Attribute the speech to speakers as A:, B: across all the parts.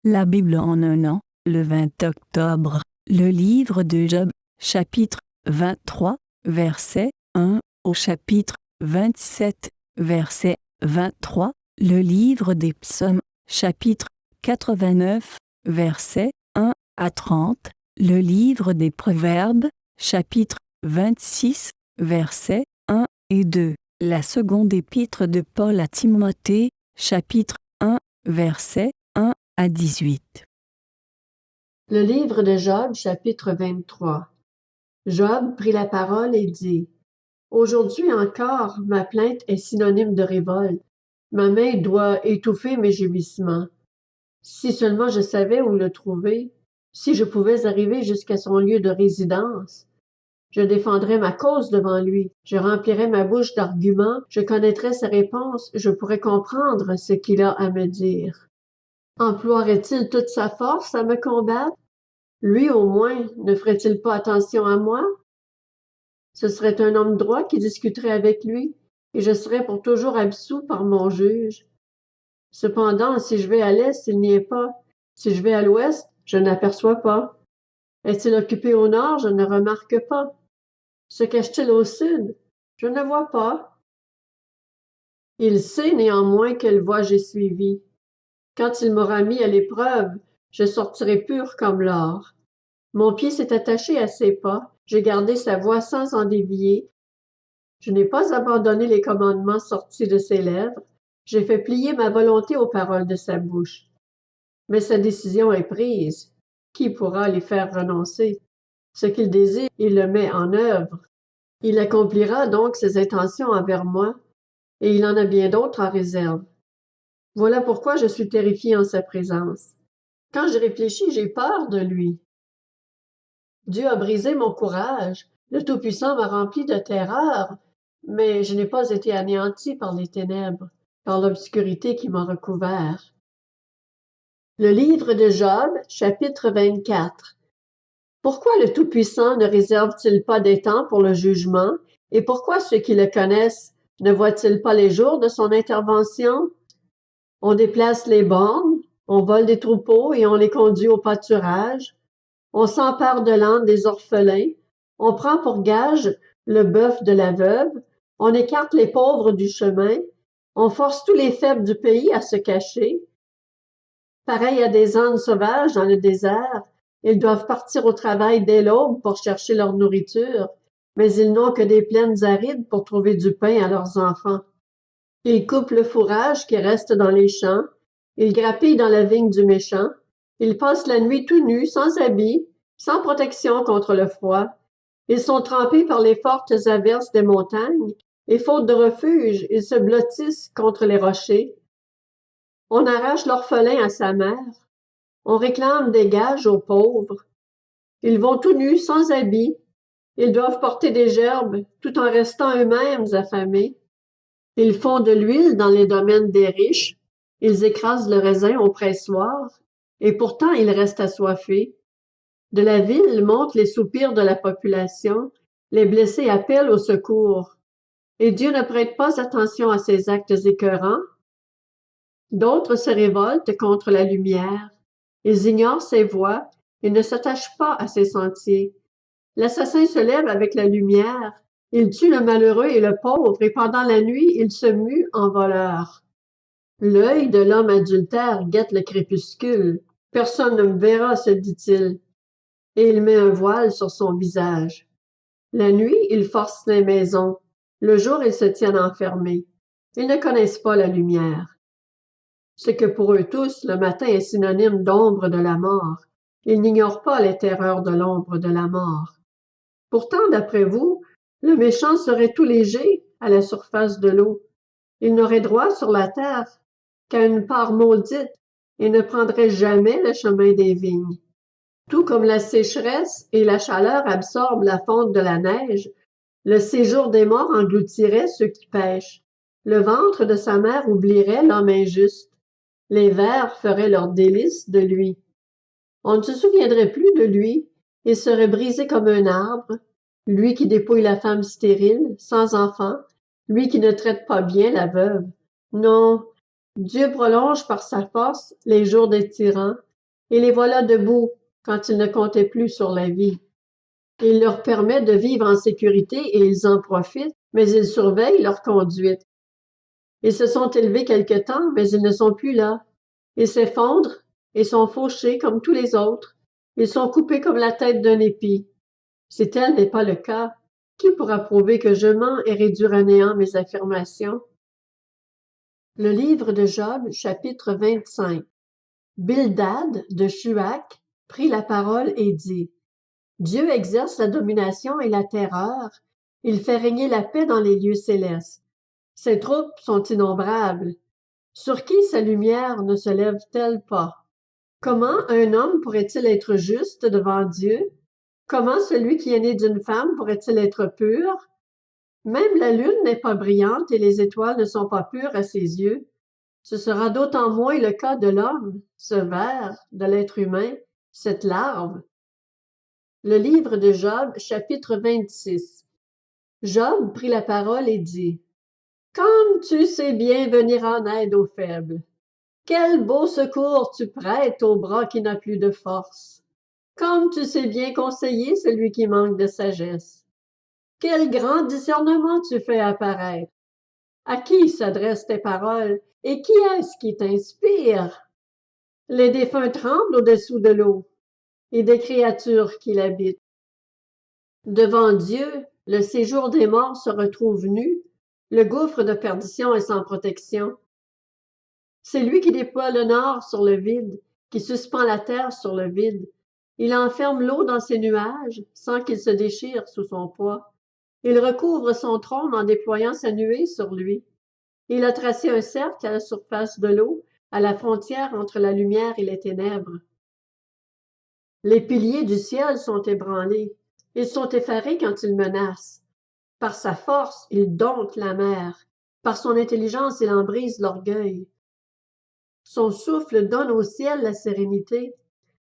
A: La Bible en un an, le 20 octobre. Le livre de Job, chapitre 23, verset 1 au chapitre 27, verset 23. Le livre des psaumes, chapitre 89, verset 1 à 30. Le livre des proverbes, chapitre 26, versets 1 et 2. La seconde épître de Paul à Timothée, chapitre 1, verset 1 à 18.
B: Le livre de Job, chapitre 23. Job prit la parole et dit: Aujourd'hui encore, ma plainte est synonyme de révolte. Ma main doit étouffer mes gémissements. Si seulement je savais où le trouver, si je pouvais arriver jusqu'à son lieu de résidence, je défendrais ma cause devant lui, je remplirais ma bouche d'arguments, je connaîtrais ses réponses, je pourrais comprendre ce qu'il a à me dire. Emploierait-il toute sa force à me combattre? Lui, au moins, ne ferait-il pas attention à moi? Ce serait un homme droit qui discuterait avec lui, et je serais pour toujours absous par mon juge. Cependant, si je vais à l'est, il n'y est pas. Si je vais à l'ouest, je n'aperçois pas. Est-il occupé au nord? Je ne remarque pas. Se cache-t-il au sud? Je ne vois pas. Il sait néanmoins quelle voie j'ai suivie. Quand il m'aura mis à l'épreuve, je sortirai pur comme l'or. Mon pied s'est attaché à ses pas, j'ai gardé sa voie sans en dévier. Je n'ai pas abandonné les commandements sortis de ses lèvres, j'ai fait plier ma volonté aux paroles de sa bouche. Mais sa décision est prise. Qui pourra les faire renoncer? Ce qu'il désire, il le met en œuvre. Il accomplira donc ses intentions envers moi, et il en a bien d'autres en réserve. Voilà pourquoi je suis terrifié en sa présence. Quand je réfléchis, j'ai peur de lui. Dieu a brisé mon courage, le Tout-Puissant m'a rempli de terreur, mais je n'ai pas été anéanti par les ténèbres, par l'obscurité qui m'a recouvert. Le livre de Job, chapitre 24. Pourquoi le Tout-Puissant ne réserve-t-il pas des temps pour le jugement, et pourquoi ceux qui le connaissent ne voient-ils pas les jours de son intervention? On déplace les bornes, on vole des troupeaux et on les conduit au pâturage. On s'empare de l'âne des orphelins, on prend pour gage le bœuf de la veuve, on écarte les pauvres du chemin, on force tous les faibles du pays à se cacher. Pareil à des ânes sauvages dans le désert, ils doivent partir au travail dès l'aube pour chercher leur nourriture, mais ils n'ont que des plaines arides pour trouver du pain à leurs enfants. Ils coupent le fourrage qui reste dans les champs, ils grappillent dans la vigne du méchant, ils passent la nuit tout nus, sans habits, sans protection contre le froid. Ils sont trempés par les fortes averses des montagnes, et faute de refuge, ils se blottissent contre les rochers. On arrache l'orphelin à sa mère, on réclame des gages aux pauvres. Ils vont tout nus, sans habits, ils doivent porter des gerbes, tout en restant eux-mêmes affamés. Ils font de l'huile dans les domaines des riches, ils écrasent le raisin au pressoir, et pourtant ils restent assoiffés. De la ville montent les soupirs de la population, les blessés appellent au secours. Et Dieu ne prête pas attention à ces actes écœurants. D'autres se révoltent contre la lumière. Ils ignorent ses voies et ne s'attachent pas à ses sentiers. L'assassin se lève avec la lumière. Il tue le malheureux et le pauvre, et pendant la nuit, il se mue en voleur. L'œil de l'homme adultère guette le crépuscule. Personne ne me verra, se dit-il. Et il met un voile sur son visage. La nuit, ils forcent les maisons. Le jour, ils se tiennent enfermés. Ils ne connaissent pas la lumière. C'est que pour eux tous, le matin est synonyme d'ombre de la mort. Ils n'ignorent pas les terreurs de l'ombre de la mort. Pourtant, d'après vous, le méchant serait tout léger à la surface de l'eau. Il n'aurait droit sur la terre qu'à une part maudite et ne prendrait jamais le chemin des vignes. Tout comme la sécheresse et la chaleur absorbent la fonte de la neige, le séjour des morts engloutirait ceux qui pêchent. Le ventre de sa mère oublierait l'homme injuste. Les vers feraient leur délice de lui. On ne se souviendrait plus de lui, il serait brisé comme un arbre, lui qui dépouille la femme stérile, sans enfant, lui qui ne traite pas bien la veuve. Non, Dieu prolonge par sa force les jours des tyrans, et les voilà debout quand ils ne comptaient plus sur la vie. Il leur permet de vivre en sécurité et ils en profitent, mais ils surveillent leur conduite. Ils se sont élevés quelque temps, mais ils ne sont plus là. Ils s'effondrent et sont fauchés comme tous les autres. Ils sont coupés comme la tête d'un épi. Si tel n'est pas le cas, qui pourra prouver que je mens et réduire à néant mes affirmations? Le livre de Job, chapitre 25. Bildad de Shuach prit la parole et dit: Dieu exerce la domination et la terreur. Il fait régner la paix dans les lieux célestes. Ses troupes sont innombrables. Sur qui sa lumière ne se lève-t-elle pas? Comment un homme pourrait-il être juste devant Dieu? Comment celui qui est né d'une femme pourrait-il être pur? Même la lune n'est pas brillante et les étoiles ne sont pas pures à ses yeux. Ce sera d'autant moins le cas de l'homme, ce ver, de l'être humain, cette larve. Le livre de Job, chapitre 26. Job prit la parole et dit: Comme tu sais bien venir en aide aux faibles. Quel beau secours tu prêtes au bras qui n'a plus de force. Comme tu sais bien conseiller celui qui manque de sagesse. Quel grand discernement tu fais apparaître. À qui s'adressent tes paroles et qui est-ce qui t'inspire? Les défunts tremblent au-dessous de l'eau et des créatures qui l'habitent. Devant Dieu, le séjour des morts se retrouve nu, le gouffre de perdition est sans protection. C'est lui qui déploie le nord sur le vide, qui suspend la terre sur le vide. Il enferme l'eau dans ses nuages, sans qu'il se déchire sous son poids. Il recouvre son trône en déployant sa nuée sur lui. Il a tracé un cercle à la surface de l'eau, à la frontière entre la lumière et les ténèbres. Les piliers du ciel sont ébranlés. Ils sont effarés quand il menace. Par sa force, il dompte la mer. Par son intelligence, il en brise l'orgueil. Son souffle donne au ciel la sérénité.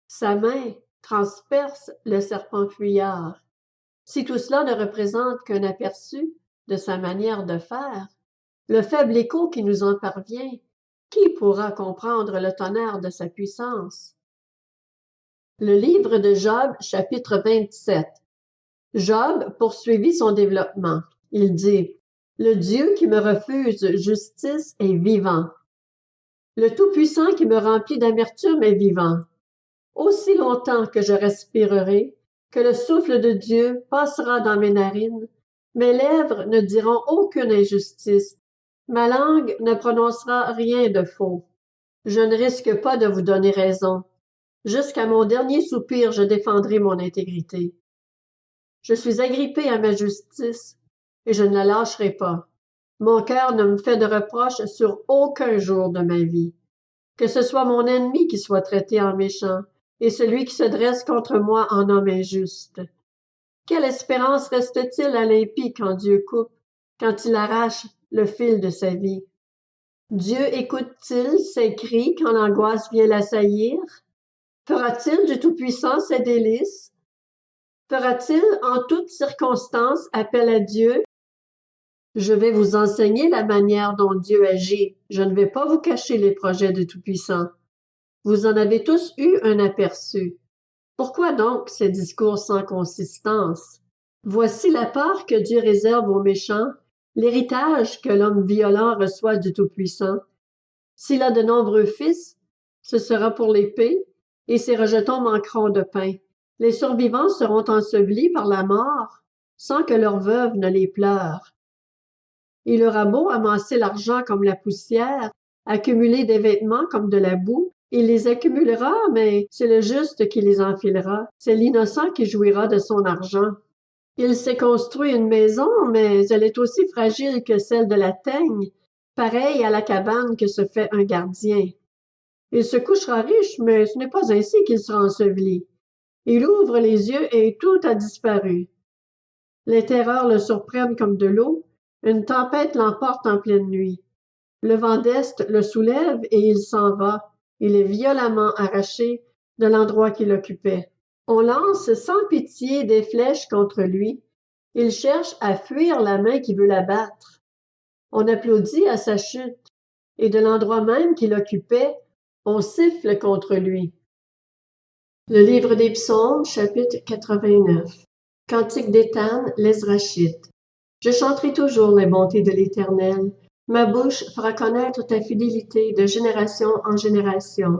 B: Sa main transperce le serpent fuyard. Si tout cela ne représente qu'un aperçu de sa manière de faire, le faible écho qui nous en parvient, qui pourra comprendre le tonnerre de sa puissance? Le livre de Job, chapitre 27. Job poursuivit son développement. Il dit: Le Dieu qui me refuse justice est vivant. Le Tout-Puissant qui me remplit d'amertume est vivant. Aussi longtemps que je respirerai, que le souffle de Dieu passera dans mes narines, mes lèvres ne diront aucune injustice, ma langue ne prononcera rien de faux. Je ne risque pas de vous donner raison. Jusqu'à mon dernier soupir, je défendrai mon intégrité. Je suis agrippé à ma justice, et je ne la lâcherai pas. Mon cœur ne me fait de reproches sur aucun jour de ma vie. Que ce soit mon ennemi qui soit traité en méchant, et celui qui se dresse contre moi en homme injuste. Quelle espérance reste-t-il à l'impie quand Dieu coupe, quand il arrache le fil de sa vie? Dieu écoute-t-il ses cris quand l'angoisse vient l'assaillir? Fera-t-il du Tout-Puissant ses délices? Fera-t-il en toutes circonstances appel à Dieu? Je vais vous enseigner la manière dont Dieu agit. Je ne vais pas vous cacher les projets du Tout-Puissant. Vous en avez tous eu un aperçu. Pourquoi donc ces discours sans consistance? Voici la part que Dieu réserve aux méchants, l'héritage que l'homme violent reçoit du Tout-Puissant. S'il a de nombreux fils, ce sera pour l'épée, et ses rejetons manqueront de pain. Les survivants seront ensevelis par la mort, sans que leurs veuves ne les pleurent. Il aura beau amasser l'argent comme la poussière, accumuler des vêtements comme de la boue, il les accumulera, mais c'est le juste qui les enfilera, c'est l'innocent qui jouira de son argent. Il s'est construit une maison, mais elle est aussi fragile que celle de la teigne, pareille à la cabane que se fait un gardien. Il se couchera riche, mais ce n'est pas ainsi qu'il sera enseveli. Il ouvre les yeux et tout a disparu. Les terreurs le surprennent comme de l'eau, une tempête l'emporte en pleine nuit. Le vent d'Est le soulève et il s'en va. Il est violemment arraché de l'endroit qu'il occupait. On lance sans pitié des flèches contre lui. Il cherche à fuir la main qui veut l'abattre. On applaudit à sa chute, et de l'endroit même qu'il occupait, on siffle contre lui. Le livre des Psaumes, chapitre 89. Cantique d'Éthan, l'Ezrachite. Je chanterai toujours les bontés de l'Éternel. Ma bouche fera connaître ta fidélité de génération en génération.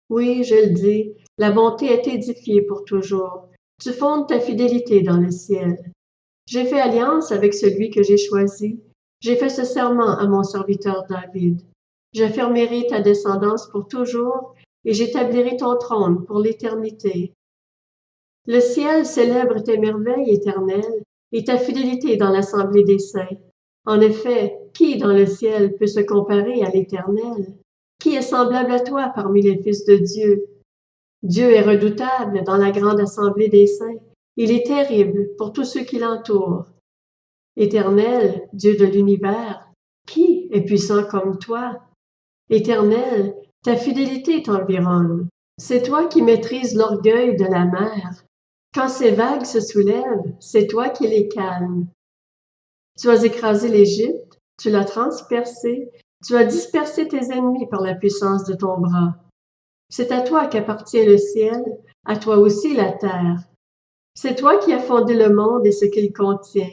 B: Oui, je le dis, la bonté est édifiée pour toujours. Tu fondes ta fidélité dans le ciel. J'ai fait alliance avec celui que j'ai choisi. J'ai fait ce serment à mon serviteur David. J'affermirai ta descendance pour toujours et j'établirai ton trône pour l'éternité. Le ciel célèbre tes merveilles éternelles et ta fidélité dans l'assemblée des saints. En effet, qui dans le ciel peut se comparer à l'Éternel? Qui est semblable à toi parmi les fils de Dieu? Dieu est redoutable dans la grande assemblée des saints. Il est terrible pour tous ceux qui l'entourent. Éternel, Dieu de l'univers, qui est puissant comme toi? Éternel, ta fidélité t'environne. C'est toi qui maîtrises l'orgueil de la mer. Quand ces vagues se soulèvent, c'est toi qui les calmes. Tu as écrasé l'Égypte, tu l'as transpercé, tu as dispersé tes ennemis par la puissance de ton bras. C'est à toi qu'appartient le ciel, à toi aussi la terre. C'est toi qui as fondé le monde et ce qu'il contient.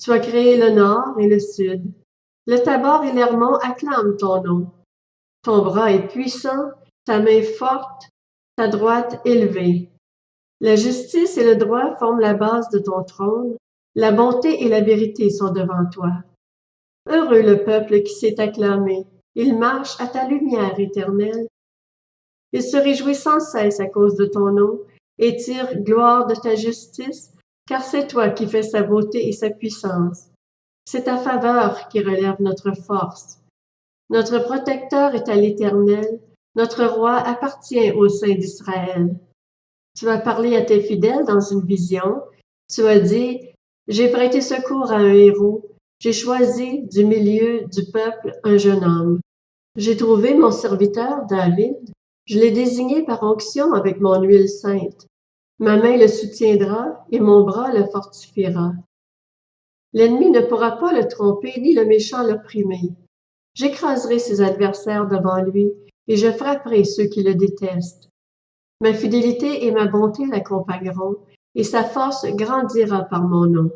B: Tu as créé le nord et le sud. Le Tabor et l'Hermon acclament ton nom. Ton bras est puissant, ta main forte, ta droite élevée. La justice et le droit forment la base de ton trône. La bonté et la vérité sont devant toi. Heureux le peuple qui s'est acclamé. Il marche à ta lumière éternelle. Il se réjouit sans cesse à cause de ton nom et tire gloire de ta justice, car c'est toi qui fais sa beauté et sa puissance. C'est ta faveur qui relève notre force. Notre protecteur est à l'Éternel, notre roi appartient au Saint d'Israël. Tu as parlé à tes fidèles dans une vision. Tu as dit, j'ai prêté secours à un héros. J'ai choisi du milieu du peuple un jeune homme. J'ai trouvé mon serviteur David. Je l'ai désigné par onction avec mon huile sainte. Ma main le soutiendra et mon bras le fortifiera. L'ennemi ne pourra pas le tromper ni le méchant l'opprimer. J'écraserai ses adversaires devant lui et je frapperai ceux qui le détestent. Ma fidélité et ma bonté l'accompagneront, et sa force grandira par mon nom.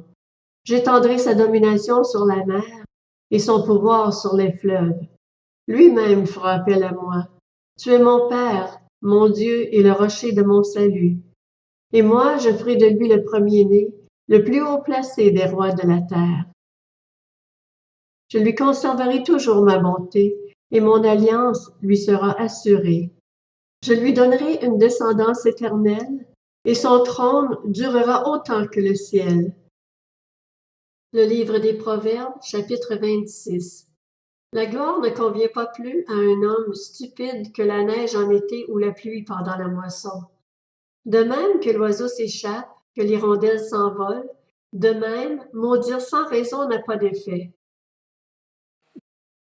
B: J'étendrai sa domination sur la mer et son pouvoir sur les fleuves. Lui-même fera appel à moi. Tu es mon Père, mon Dieu et le rocher de mon salut. Et moi, je ferai de lui le premier-né, le plus haut placé des rois de la terre. Je lui conserverai toujours ma bonté, et mon alliance lui sera assurée. Je lui donnerai une descendance éternelle, et son trône durera autant que le ciel. Le livre des Proverbes, chapitre 26. La gloire ne convient pas plus à un homme stupide que la neige en été ou la pluie pendant la moisson. De même que l'oiseau s'échappe, que l'hirondelle s'envole, de même, maudire sans raison n'a pas d'effet.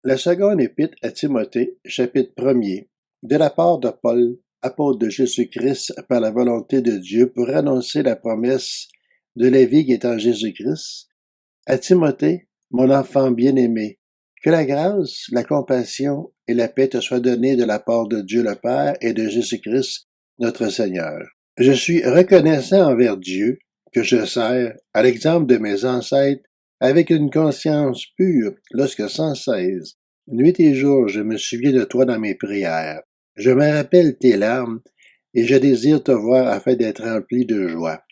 C: La seconde épître à Timothée, chapitre 1er, de la part de Paul, apôtre de Jésus-Christ par la volonté de Dieu pour annoncer la promesse de la vie qui est en Jésus-Christ, à Timothée, mon enfant bien-aimé, que la grâce, la compassion et la paix te soient données de la part de Dieu le Père et de Jésus-Christ, notre Seigneur. Je suis reconnaissant envers Dieu que je sers, à l'exemple de mes ancêtres, avec une conscience pure, lorsque sans cesse, nuit et jour, je me souviens de toi dans mes prières. Je me rappelle tes larmes, et je désire te voir afin d'être rempli de joie.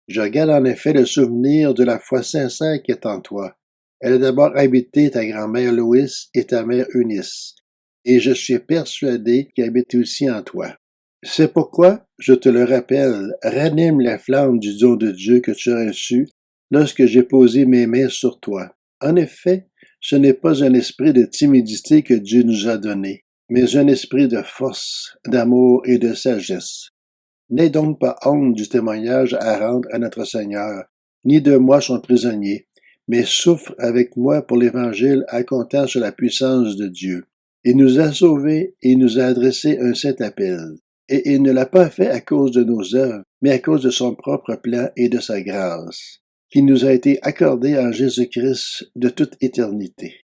C: Je garde en effet le souvenir de la foi sincère qui est en toi. Elle a d'abord habité ta grand-mère Loïs et ta mère Eunice, et je suis persuadé qu'elle habite aussi en toi. C'est pourquoi, je te le rappelle, ranime la flamme du don de Dieu que tu as reçu lorsque j'ai posé mes mains sur toi. En effet, ce n'est pas un esprit de timidité que Dieu nous a donné, mais un esprit de force, d'amour et de sagesse. N'aie donc pas honte du témoignage à rendre à notre Seigneur, ni de moi son prisonnier, mais souffre avec moi pour l'Évangile en comptant sur la puissance de Dieu. Il nous a sauvés et nous a adressé un saint appel. Et il ne l'a pas fait à cause de nos œuvres, mais à cause de son propre plan et de sa grâce, qui nous a été accordée en Jésus-Christ de toute éternité,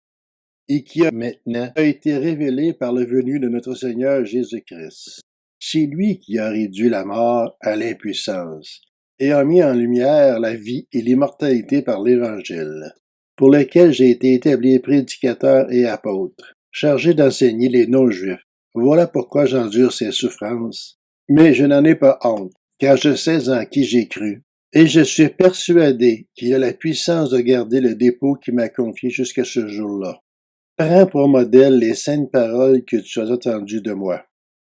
C: et qui a maintenant été révélée par le venu de notre Seigneur Jésus-Christ. C'est lui qui a réduit la mort à l'impuissance et a mis en lumière la vie et l'immortalité par l'Évangile, pour lequel j'ai été établi prédicateur et apôtre, chargé d'enseigner les non-juifs. Voilà pourquoi j'endure ces souffrances. Mais je n'en ai pas honte, car je sais en qui j'ai cru, et je suis persuadé qu'il a la puissance de garder le dépôt qui m'a confié jusqu'à ce jour-là. Prends pour modèle les saintes paroles que tu as entendues de moi,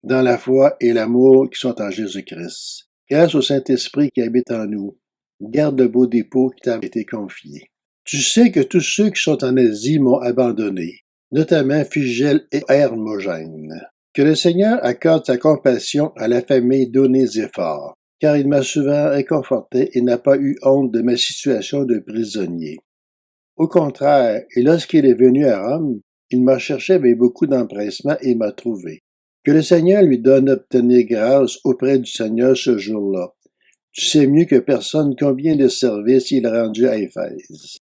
C: dans la foi et l'amour qui sont en Jésus-Christ. Grâce au Saint-Esprit qui habite en nous, garde le beau dépôt qui t'a été confié. Tu sais que tous ceux qui sont en Asie m'ont abandonné, notamment Phygel et Hermogène. Que le Seigneur accorde sa compassion à la famille d'Onésiphore, car il m'a souvent réconforté et n'a pas eu honte de ma situation de prisonnier. Au contraire, et lorsqu'il est venu à Rome, il m'a cherché avec beaucoup d'empressement et m'a trouvé. Que le Seigneur lui donne d'obtenir grâce auprès du Seigneur ce jour-là. Tu sais mieux que personne combien de services il a rendu à Éphèse.